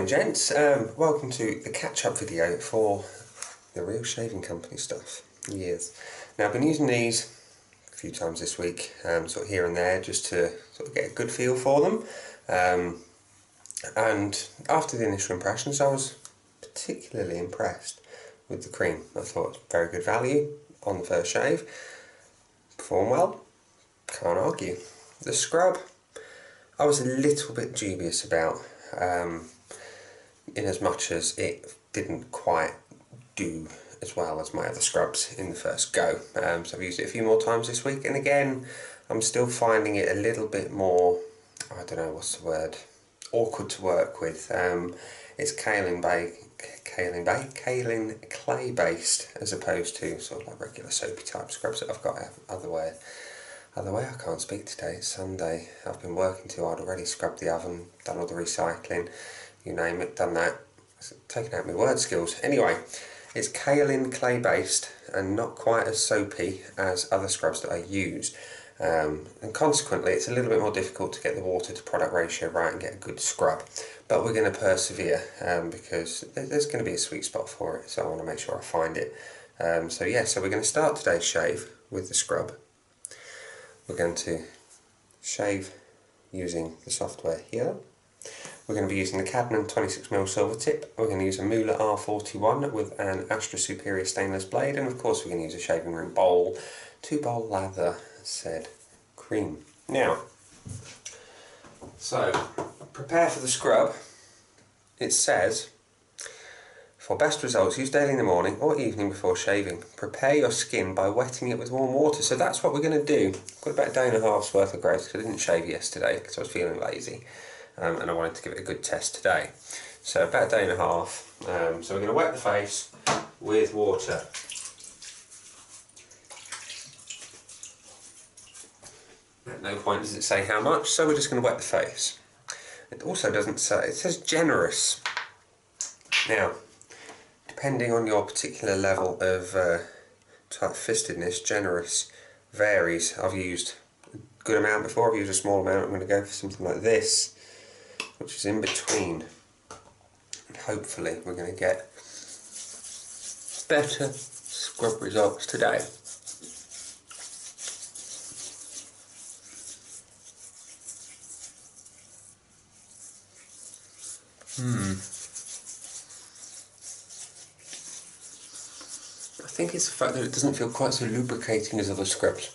Morning gents, welcome to the catch-up video for the Real Shaving Company stuff. Yes. Now I've been using these a few times this week, sort of here and there, just to sort of get a good feel for them. And after the initial impressions I was particularly impressed with the cream. I thought it was very good value on the first shave. Performed well, can't argue. The scrub I was a little bit dubious about, in as much as it didn't quite do as well as my other scrubs in the first go. So I've used it a few more times this week, and again I'm still finding it a little bit more, I don't know what's the word, awkward to work with. It's kaolin clay based as opposed to sort of like regular soapy type scrubs that I've got other way. I can't speak today, it's Sunday. I've been working too hard already, scrubbed the oven, done all the recycling, you name it, done that. It's taken out my word skills. Anyway, it's kaolin clay based and not quite as soapy as other scrubs that I use. And consequently it's a little bit more difficult to get the water to product ratio right and get a good scrub. But we're going to persevere because there's going to be a sweet spot for it, so I want to make sure I find it. So we're going to start today's shave with the scrub. We're going to shave using the software here. We're going to be using the Cadman 26mm silver tip. We're going to use a Mueller R41 with an Astra Superior stainless blade, and of course we're going to use a shaving room bowl, 2-bowl lather said cream. Now, so prepare for the scrub. It says, for best results, use daily in the morning or evening before shaving. Prepare your skin by wetting it with warm water. So that's what we're going to do. I've got about a day and a half's worth of growth because I didn't shave yesterday because I was feeling lazy. And I wanted to give it a good test today. So about a day and a half. So we're going to wet the face with water. At no point does it say how much, so we're just going to wet the face. It also doesn't say, it says generous. Now, depending on your particular level of tight-fistedness, generous varies. I've used a good amount before, I've used a small amount. I'm going to go for something like this, which is in between. And hopefully we're going to get better scrub results today. I think it's the fact that it doesn't feel quite so lubricating as other scrubs.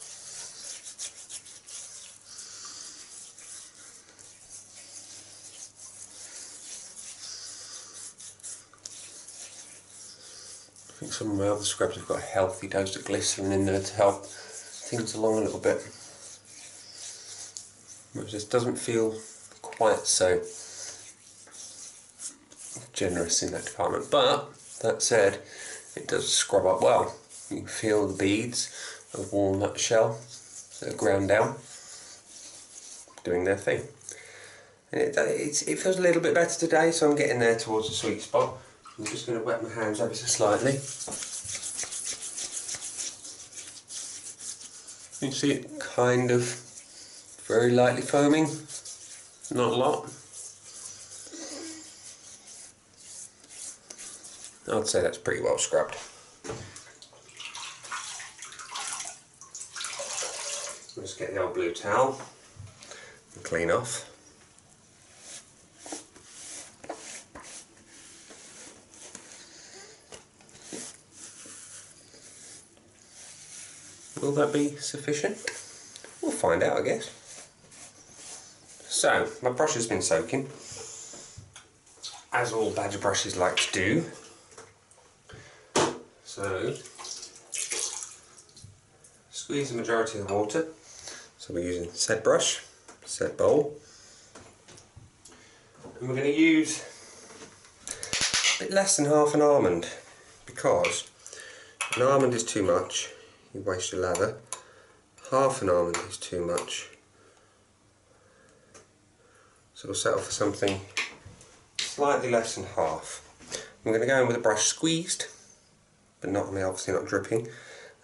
I think some of my other scrubs have got a healthy dose of glycerin in there to help things along a little bit. Whereas this doesn't feel quite so generous in that department, but that said, it does scrub up well. You can feel the beads of walnut shell that are ground down, doing their thing. And it feels a little bit better today, so I'm getting there towards the sweet spot. I'm just going to wet my hands ever so slightly. You can see it kind of very lightly foaming, not a lot. I'd say that's pretty well scrubbed. Just get the old blue towel and clean off. Will that be sufficient? We'll find out, I guess. So, my brush has been soaking, as all badger brushes like to do. So, squeeze the majority of the water. So we're using said brush, said bowl. And we're going to use a bit less than half an almond, because an almond is too much, you waste your lather. Half an almond is too much. So we'll settle for something slightly less than half. I'm going to go in with a brush squeezed, but not, obviously not dripping,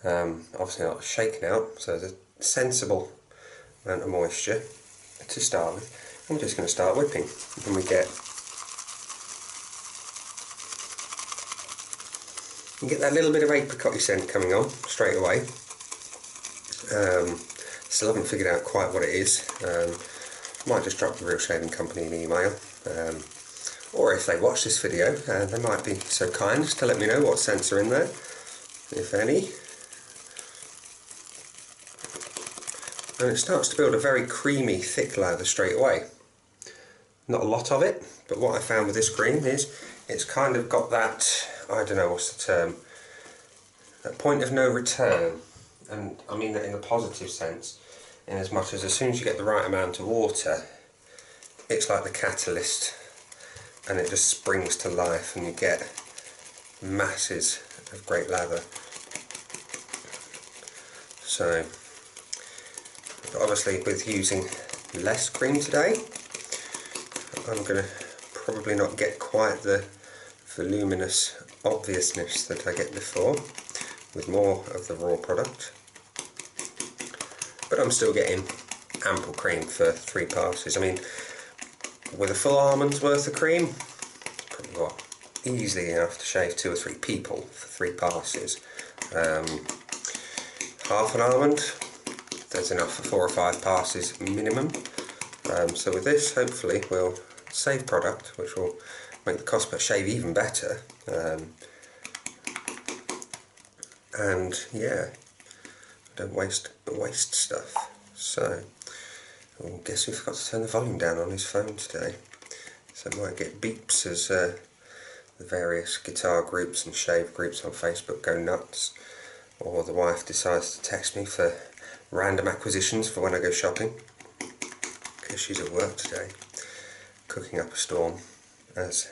obviously not shaken out, so there's a sensible amount of moisture to start with. I'm just going to start whipping, and we get You get that little bit of apricot scent coming on straight away. Still haven't figured out quite what it is. Might just drop the Real Shaving Company an email. Or if they watch this video, they might be so kind as to let me know what scents are in there, if any. And it starts to build a very creamy, thick lather straight away. Not a lot of it, but what I found with this cream is it's kind of got that, I don't know what's the term, that point of no return. And I mean that in a positive sense, in as much as soon as you get the right amount of water, it's like the catalyst, and it just springs to life and you get masses of great lather. So obviously with using less cream today, I'm going to probably not get quite the voluminous obviousness that I get before with more of the raw product, but I'm still getting ample cream for 3 passes. I mean, with a full almond's worth of cream, probably got easily enough to shave 2 or 3 people for 3 passes. Half an almond, there's enough for 4 or 5 passes minimum. So with this, hopefully we'll save product, which will make the cost per shave even better. And yeah, don't waste stuff. So, I guess we forgot to turn the volume down on his phone today, so it might get beeps as the various guitar groups and shave groups on Facebook go nuts, or the wife decides to text me for random acquisitions for when I go shopping, because she's at work today, cooking up a storm, as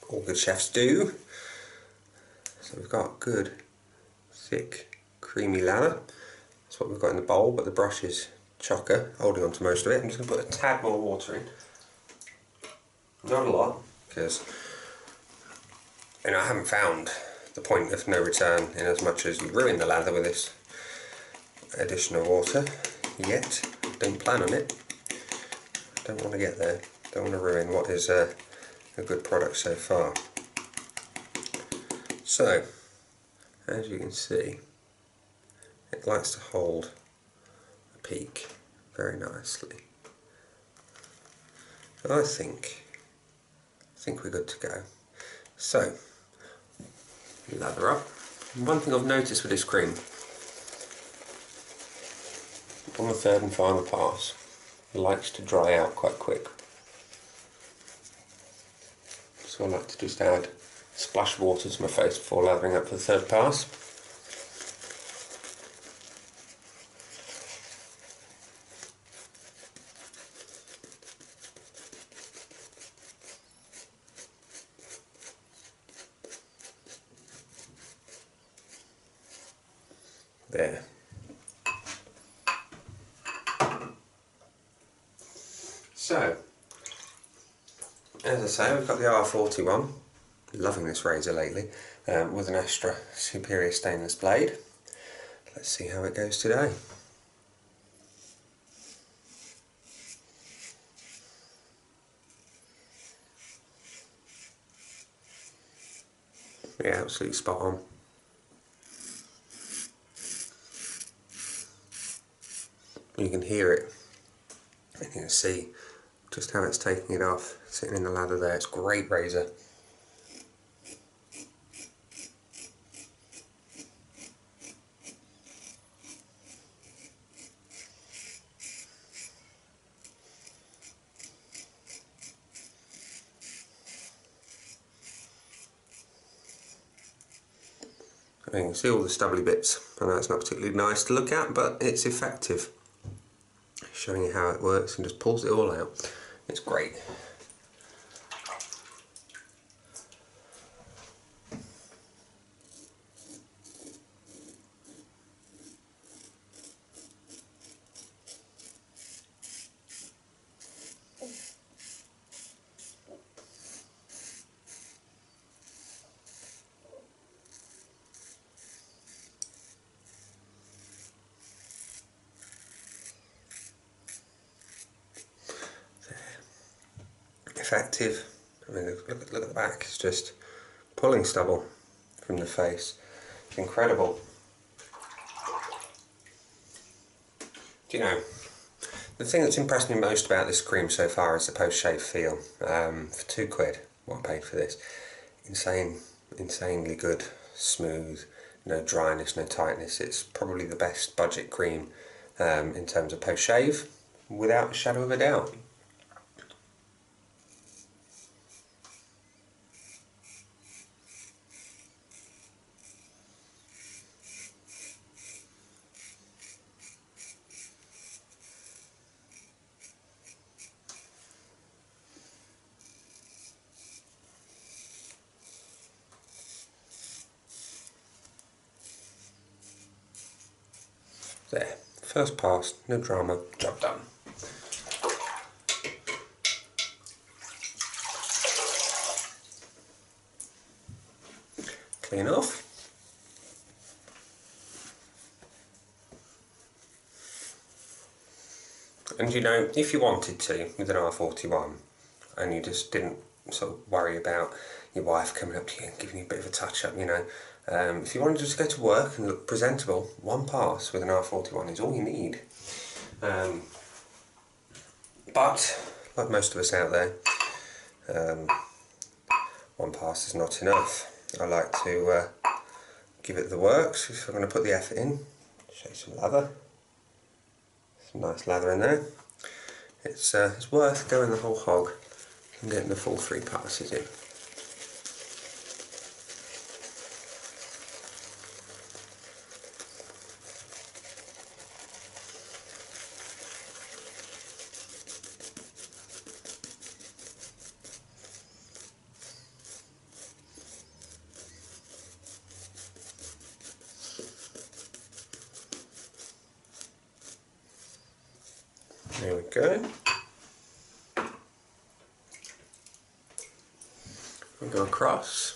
all good chefs do. So we've got good, thick, creamy lather. That's what we've got in the bowl, but the brush is chocker, holding on to most of it. I'm just going to put a tad more water in. Not a lot, because I haven't found the point of no return in as much as you ruin the lather with this additional water yet. Don't plan on it. Don't want to get there. Don't want to ruin what is a good product so far. So, as you can see, it likes to hold a peak very nicely. I think we're good to go. So, lather up. And one thing I've noticed with this cream, on the 3rd and final pass, it likes to dry out quite quick. So I like to just add a splash of water to my face before lathering up for the 3rd pass. There. So, as I say, we've got the R41, loving this razor lately, with an Astra Superior stainless blade. Let's see how it goes today. Yeah, absolutely spot on. You can hear it, and you can see just how it's taking it off, sitting in the lather there. It's a great razor. You can see all the stubbly bits. I know it's not particularly nice to look at, but it's effective. Showing you how it works and just pulls it all out. It's great. Effective. I mean, look at the back. It's just pulling stubble from the face. It's incredible. Do you know, the thing that's impressed me most about this cream so far is the post-shave feel. For £2, what I paid for this, insanely good, smooth, no dryness, no tightness. It's probably the best budget cream in terms of post-shave, without a shadow of a doubt. There, first pass, no drama, job done. Clean off. And you know, if you wanted to, with an R41, and you just didn't sort of worry about your wife coming up to you and giving you a bit of a touch-up, you know, if you wanted to just go to work and look presentable, one pass with an R41 is all you need. But, like most of us out there, one pass is not enough. I like to give it the works. If I'm going to put the effort in, show you some lather. Some nice lather in there. It's worth going the whole hog and getting the full 3 passes in. There we go. We'll go across.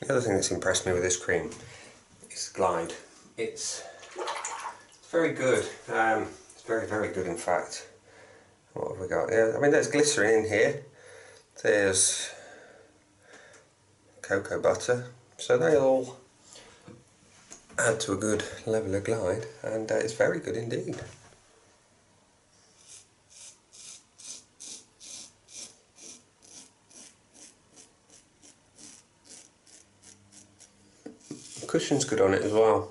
The other thing that's impressed me with this cream is the glide. It's very good. It's very, very good, in fact. What have we got? Yeah, I mean, there's glycerin in here. There's cocoa butter. So they all add to a good level of glide, and it's very good indeed. The cushion's good on it as well.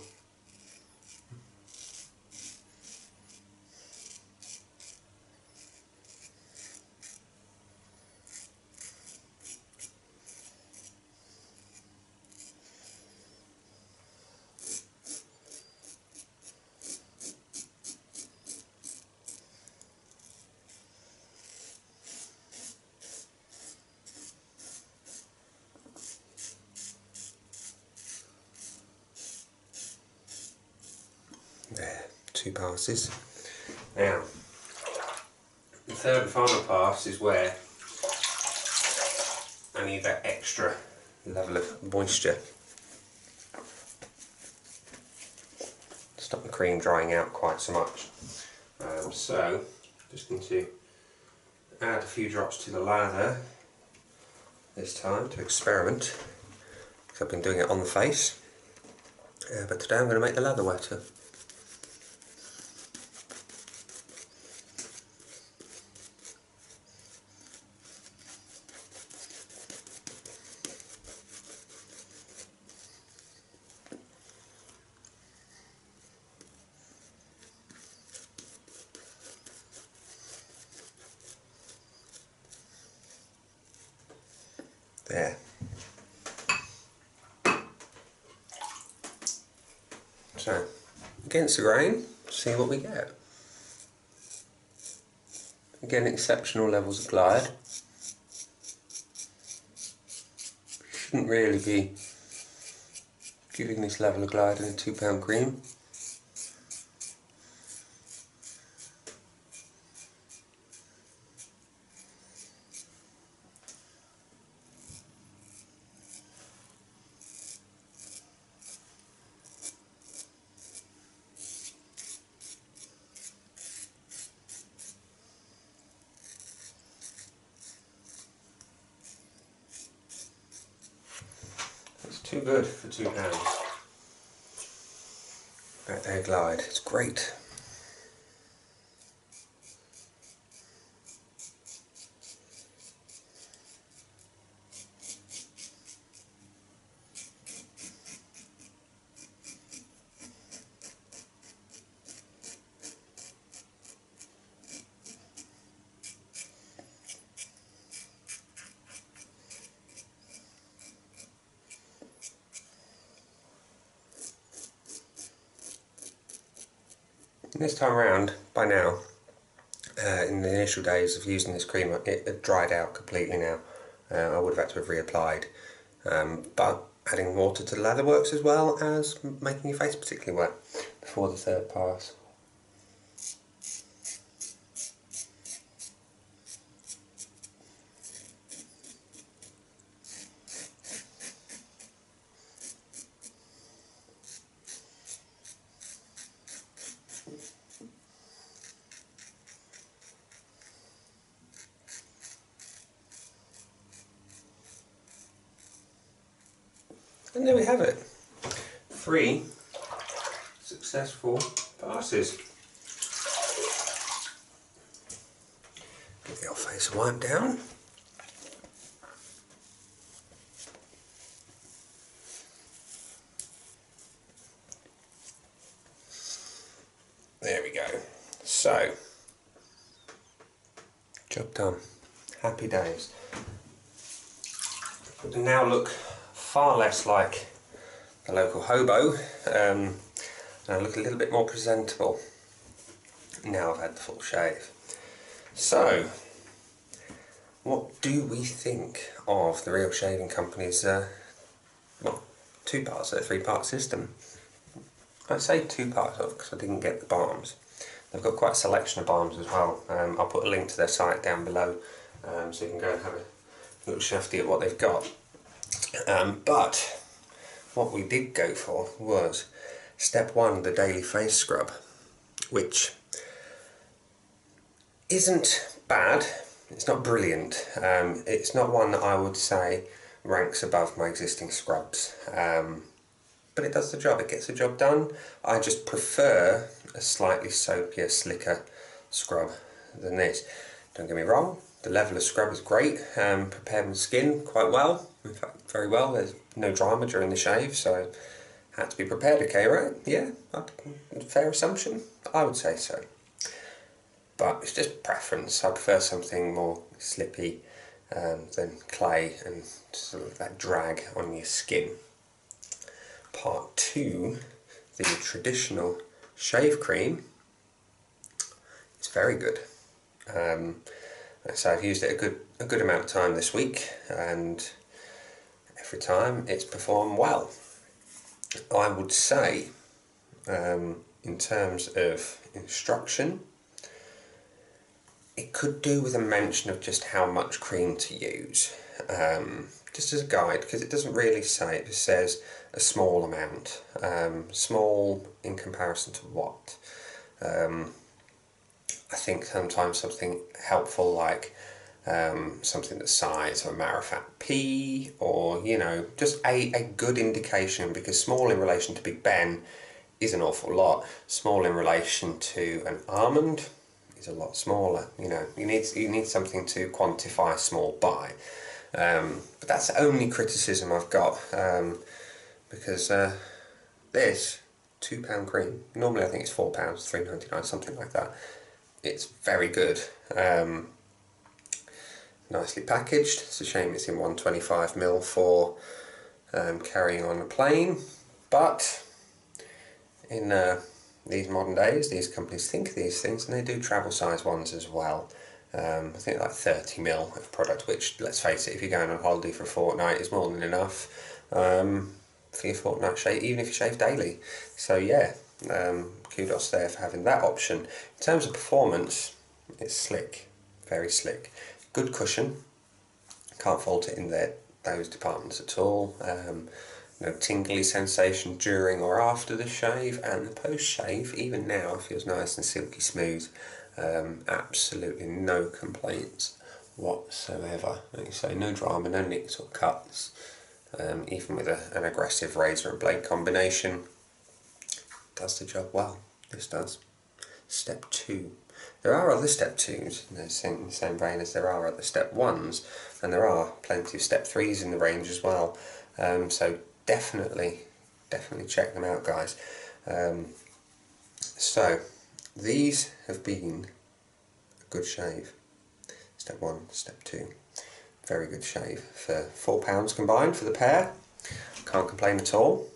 There, 2 passes. Now, the third and final pass is where I need that extra level of moisture. Stop the cream drying out quite so much. So, just going to add a few drops to the lather this time to experiment, because I've been doing it on the face. But today I'm going to make the lather wetter. There. So, against the grain, see what we get. Again, exceptional levels of glide. Shouldn't really be giving this level of glide in a £2 cream. It's too good for £2. That there glide, it's great. This time around, by now, in the initial days of using this cream, it had dried out completely now. I would have had to have reapplied. But adding water to the lather works as well as making your face particularly wet before the third pass. And there we have it. 3 successful passes. Give your face a wipe down. There we go. So, job done. Happy days. But now look far less like the local hobo, and I look a little bit more presentable now I've had the full shave. So, what do we think of the Real Shaving Company's, well, 2-part, so 3-part system? I say 2-part because I didn't get the balms. They've got quite a selection of balms as well. I'll put a link to their site down below, so you can go and have a little shafty at what they've got. But what we did go for was step 1, the daily face scrub, which isn't bad. It's not brilliant. It's not one that I would say ranks above my existing scrubs, but it does the job. It gets the job done. I just prefer a slightly soapier, slicker scrub than this. Don't get me wrong, the level of scrub is great. Prepared my skin quite well, in fact very well. There's no drama during the shave, so had to be prepared. Okay, right? Yeah, fair assumption. I would say so. But it's just preference. I prefer something more slippy than clay and sort of that drag on your skin. Part 2, the traditional shave cream. It's very good. So I've used it a good amount of time this week, and every time it's performed well. I would say, in terms of instruction, it could do with a mention of just how much cream to use, just as a guide, because it doesn't really say. It just says a small amount. Small in comparison to what? I think sometimes something helpful like something the size of a Marifat pea, or you know, just a good indication, because small in relation to Big Ben is an awful lot. Small in relation to an almond is a lot smaller. You know, you need something to quantify small by. But that's the only criticism I've got, because this £2 cream, normally I think it's £4, £3.99, something like that. It's very good. Nicely packaged. It's a shame it's in 125ml for carrying on a plane, but in these modern days, these companies think of these things, and they do travel size ones as well. I think like 30ml of product, which, let's face it, if you're going on holiday for a fortnight, is more than enough. for your fortnight shave, even if you shave daily. So yeah, kudos there for having that option. In terms of performance, it's slick, very slick. Good cushion, can't fault it in those departments at all. No tingly sensation during or after the shave, and the post shave, even now, feels nice and silky smooth. Absolutely no complaints whatsoever. Like you say, no drama, no nicks or cuts. Even with an aggressive razor and blade combination, does the job well. This does. Step 2. There are other step 2s in the same vein as there are other step 1s, and there are plenty of step 3s in the range as well. So definitely check them out, guys. So these have been a good shave. Step 1, step 2. Very good shave for £4 combined for the pair. Can't complain at all.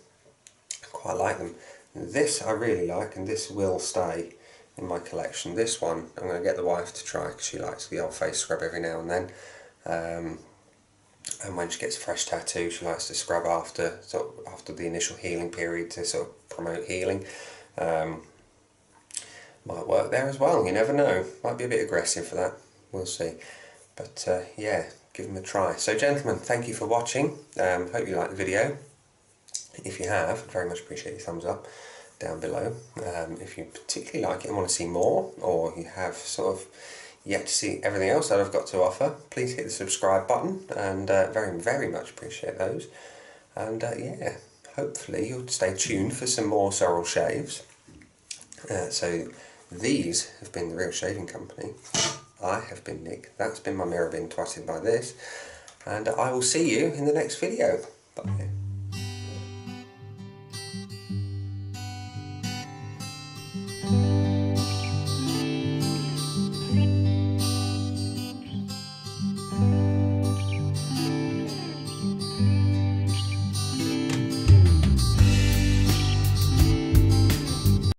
Quite like them. This I really like, and this will stay in my collection. This one I'm going to get the wife to try because she likes the old face scrub every now and then. And when she gets a fresh tattoo, she likes to scrub after the initial healing period to sort of promote healing. Might work there as well, you never know. Might be a bit aggressive for that, we'll see. But yeah, give them a try. So gentlemen, thank you for watching. Hope you liked the video. If you have, I'd very much appreciate your thumbs up down below. If you particularly like it and want to see more, or you have sort of yet to see everything else that I've got to offer, please hit the subscribe button, and very much appreciate those. And yeah, hopefully you'll stay tuned for some more sorrel shaves. So these have been The Real Shaving Company. I have been Nick. That's been my mirror bin twatted by this, and I will see you in the next video. Bye.